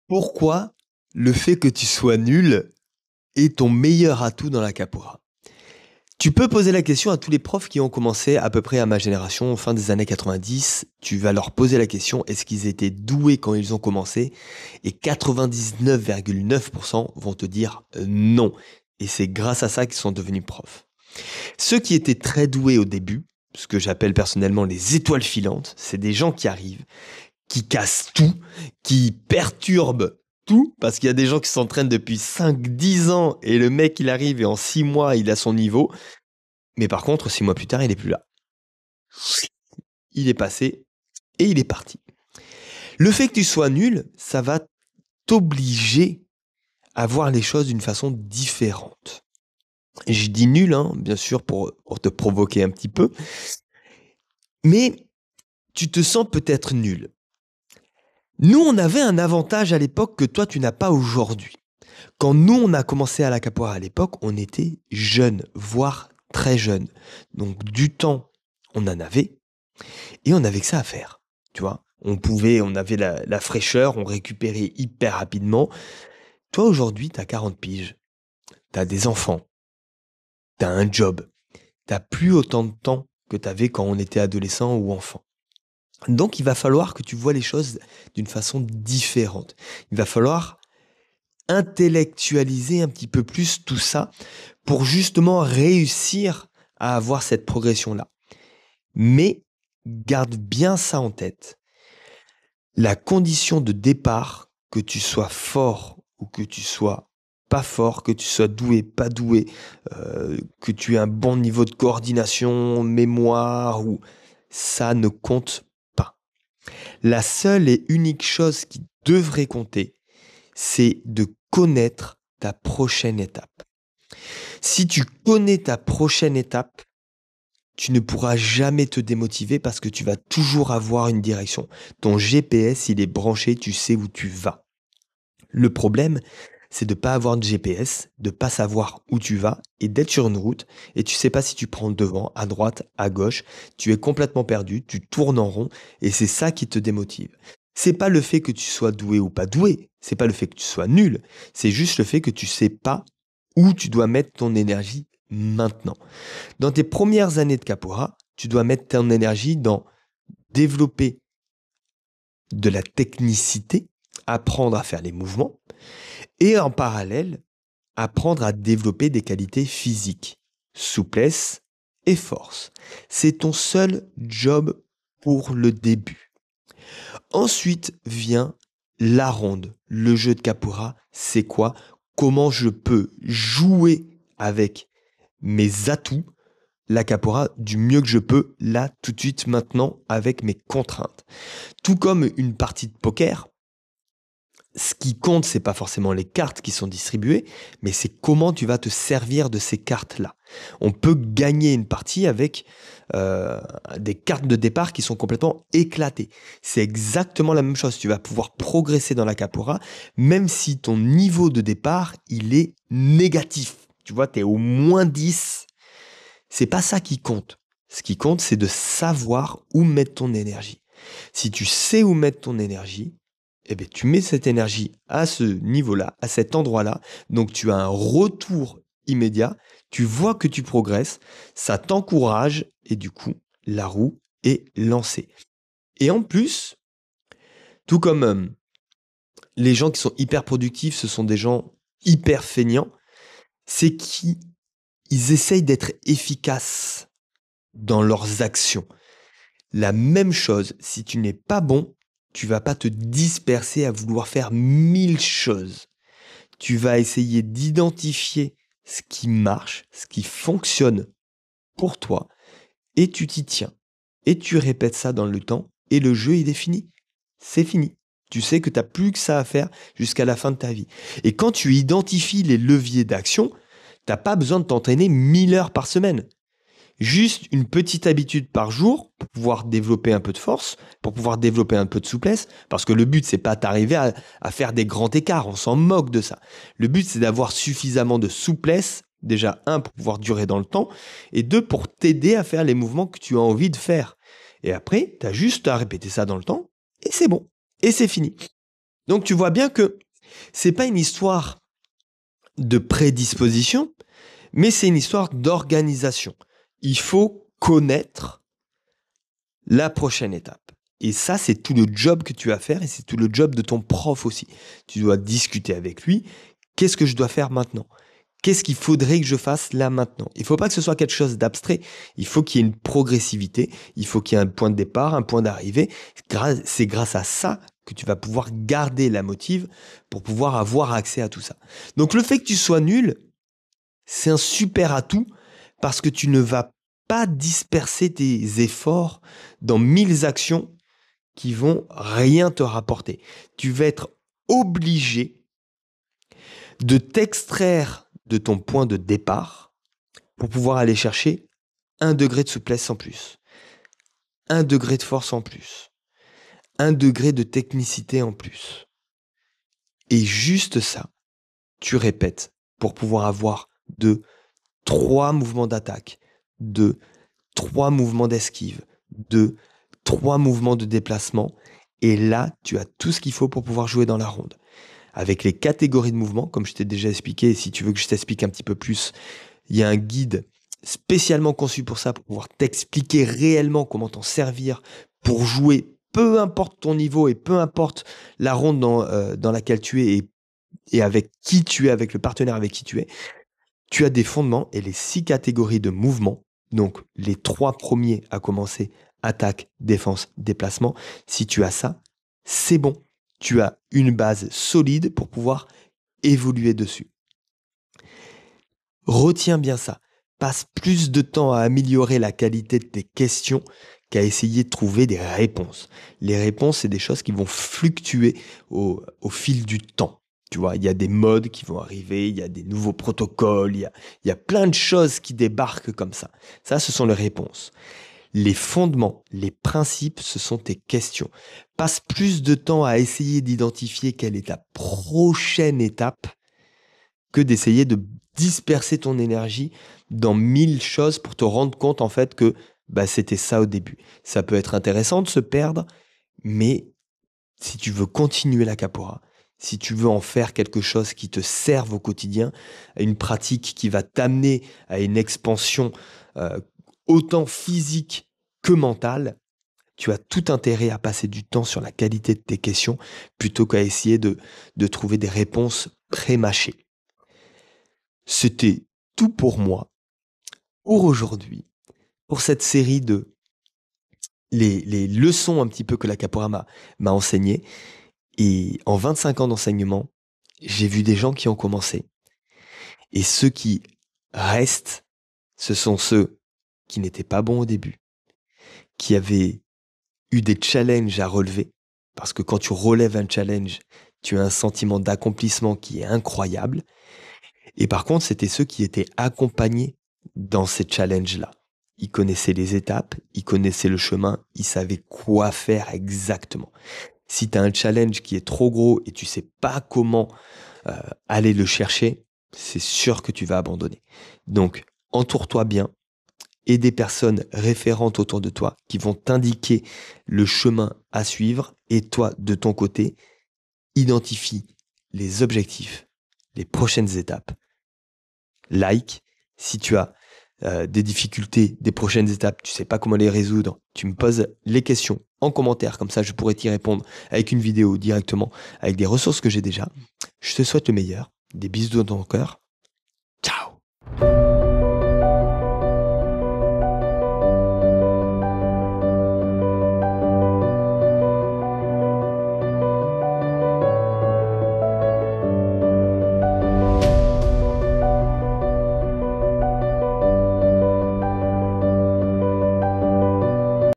Pourquoi le fait que tu sois nul est ton meilleur atout dans la capoeira? Tu peux poser la question à tous les profs qui ont commencé à peu près à ma génération, fin des années 90. Tu vas leur poser la question, est-ce qu'ils étaient doués quand ils ont commencé? Et 99,9% vont te dire non. Et c'est grâce à ça qu'ils sont devenus profs. Ceux qui étaient très doués au début, ce que j'appelle personnellement les étoiles filantes, c'est des gens qui arrivent, qui casse tout, qui perturbe tout, parce qu'il y a des gens qui s'entraînent depuis 5, 10 ans, et le mec, il arrive et en 6 mois, il a son niveau. Mais par contre, 6 mois plus tard, il est plus là. Il est passé et il est parti. Le fait que tu sois nul, ça va t'obliger à voir les choses d'une façon différente. Et je dis nul, hein, bien sûr, pour te provoquer un petit peu. Mais tu te sens peut-être nul. Nous, on avait un avantage à l'époque que toi, tu n'as pas aujourd'hui. Quand nous, on a commencé à la capoeira à l'époque, on était jeunes, voire très jeunes. Donc, du temps, on en avait, et on avait que ça à faire. Tu vois, on avait la fraîcheur, on récupérait hyper rapidement. Toi, aujourd'hui, t'as 40 piges, t'as des enfants, t'as un job, t'as plus autant de temps que t'avais quand on était adolescent ou enfant. Donc, il va falloir que tu vois les choses d'une façon différente. Il va falloir intellectualiser un petit peu plus tout ça pour justement réussir à avoir cette progression-là. Mais garde bien ça en tête. La condition de départ, que tu sois fort ou que tu sois pas fort, que tu sois doué, pas doué, que tu aies un bon niveau de coordination, mémoire, ou ça ne compte pas. La seule et unique chose qui devrait compter, c'est de connaître ta prochaine étape. Si tu connais ta prochaine étape, tu ne pourras jamais te démotiver parce que tu vas toujours avoir une direction. Ton GPS, il est branché, tu sais où tu vas. Le problème, c'est de ne pas avoir de GPS, de ne pas savoir où tu vas et d'être sur une route et tu ne sais pas si tu prends devant, à droite, à gauche. Tu es complètement perdu, tu tournes en rond et c'est ça qui te démotive. C'est pas le fait que tu sois doué ou pas doué, c'est pas le fait que tu sois nul, c'est juste le fait que tu sais pas où tu dois mettre ton énergie maintenant. Dans tes premières années de capoeira, tu dois mettre ton énergie dans développer de la technicité, apprendre à faire les mouvements, et en parallèle, apprendre à développer des qualités physiques, souplesse et force. C'est ton seul job pour le début. Ensuite vient la ronde. Le jeu de capoeira, c'est quoi? Comment je peux jouer avec mes atouts, la capoeira, du mieux que je peux, là, tout de suite, maintenant, avec mes contraintes. Tout comme une partie de poker, ce qui compte, c'est pas forcément les cartes qui sont distribuées, mais c'est comment tu vas te servir de ces cartes-là. On peut gagner une partie avec des cartes de départ qui sont complètement éclatées. C'est exactement la même chose. Tu vas pouvoir progresser dans la capoeira, même si ton niveau de départ, il est négatif. Tu vois, tu es au -10. C'est pas ça qui compte. Ce qui compte, c'est de savoir où mettre ton énergie. Si tu sais où mettre ton énergie, eh bien, tu mets cette énergie à ce niveau-là, à cet endroit-là. Donc, tu as un retour immédiat. Tu vois que tu progresses. Ça t'encourage. Et du coup, la roue est lancée. Et en plus, tout comme les gens qui sont hyper productifs, ce sont des gens hyper feignants, c'est qu'ils essayent d'être efficaces dans leurs actions. La même chose, si tu n'es pas bon, tu vas pas te disperser à vouloir faire 1000 choses. Tu vas essayer d'identifier ce qui marche, ce qui fonctionne pour toi, et tu t'y tiens. Et tu répètes ça dans le temps, et le jeu, il est fini. C'est fini. Tu sais que tu n'as plus que ça à faire jusqu'à la fin de ta vie. Et quand tu identifies les leviers d'action, tu n'as pas besoin de t'entraîner 1000 heures par semaine. Juste une petite habitude par jour pour pouvoir développer un peu de force, pour pouvoir développer un peu de souplesse, parce que le but, c'est pas d'arriver à faire des grands écarts, on s'en moque de ça. Le but, c'est d'avoir suffisamment de souplesse, déjà, un, pour pouvoir durer dans le temps, et deux, pour t'aider à faire les mouvements que tu as envie de faire. Et après, tu as juste à répéter ça dans le temps, et c'est bon, et c'est fini. Donc tu vois bien que c'est pas une histoire de prédisposition, mais c'est une histoire d'organisation. Il faut connaître la prochaine étape. Et ça, c'est tout le job que tu vas faire et c'est tout le job de ton prof aussi. Tu dois discuter avec lui. Qu'est-ce que je dois faire maintenant? Qu'est-ce qu'il faudrait que je fasse là maintenant? Il ne faut pas que ce soit quelque chose d'abstrait. Il faut qu'il y ait une progressivité. Il faut qu'il y ait un point de départ, un point d'arrivée. C'est grâce à ça que tu vas pouvoir garder la motive pour pouvoir avoir accès à tout ça. Donc le fait que tu sois nul, c'est un super atout parce que tu ne vas pas disperser tes efforts dans 1000 actions qui vont rien te rapporter. Tu vas être obligé de t'extraire de ton point de départ pour pouvoir aller chercher 1 degré de souplesse en plus, 1 degré de force en plus, 1 degré de technicité en plus. Et juste ça, tu répètes pour pouvoir avoir 3 mouvements d'attaque, 3 mouvements d'esquive, 3 mouvements de déplacement. Et là, tu as tout ce qu'il faut pour pouvoir jouer dans la ronde. Avec les catégories de mouvements, comme je t'ai déjà expliqué, et si tu veux que je t'explique un petit peu plus, il y a un guide spécialement conçu pour ça, pour pouvoir t'expliquer réellement comment t'en servir pour jouer, peu importe ton niveau et peu importe la ronde dans laquelle tu es et avec qui tu es, avec le partenaire avec qui tu es. Tu as des fondements et les 6 catégories de mouvements, donc les 3 premiers à commencer, attaque, défense, déplacement. Si tu as ça, c'est bon. Tu as une base solide pour pouvoir évoluer dessus. Retiens bien ça. Passe plus de temps à améliorer la qualité de tes questions qu'à essayer de trouver des réponses. Les réponses, c'est des choses qui vont fluctuer au fil du temps. Tu vois, il y a des modes qui vont arriver, il y a des nouveaux protocoles, il y a plein de choses qui débarquent comme ça. Ça, ce sont les réponses. Les fondements, les principes, ce sont tes questions. Passe plus de temps à essayer d'identifier quelle est ta prochaine étape que d'essayer de disperser ton énergie dans 1000 choses pour te rendre compte en fait que c'était ça au début. Ça peut être intéressant de se perdre, mais si tu veux continuer la capoeira, si tu veux en faire quelque chose qui te serve au quotidien, à une pratique qui va t'amener à une expansion autant physique que mentale, tu as tout intérêt à passer du temps sur la qualité de tes questions plutôt qu'à essayer de trouver des réponses pré-mâchées. C'était tout pour moi, pour aujourd'hui, pour cette série de les leçons un petit peu que la capoeira m'a enseigné. Et en 25 ans d'enseignement, j'ai vu des gens qui ont commencé. Et ceux qui restent, ce sont ceux qui n'étaient pas bons au début, qui avaient eu des challenges à relever. Parce que quand tu relèves un challenge, tu as un sentiment d'accomplissement qui est incroyable. Et par contre, c'était ceux qui étaient accompagnés dans ces challenges-là. Ils connaissaient les étapes, ils connaissaient le chemin, ils savaient quoi faire exactement. Si tu as un challenge qui est trop gros et tu sais pas comment aller le chercher, c'est sûr que tu vas abandonner. Donc, entoure-toi bien et des personnes référentes autour de toi qui vont t'indiquer le chemin à suivre. Et toi, de ton côté, identifie les objectifs, les prochaines étapes. Like, si tu as des difficultés, des prochaines étapes, tu sais pas comment les résoudre, tu me poses les questions en commentaire, comme ça je pourrais t'y répondre avec une vidéo directement, avec des ressources que j'ai déjà. Je te souhaite le meilleur, des bisous dans ton cœur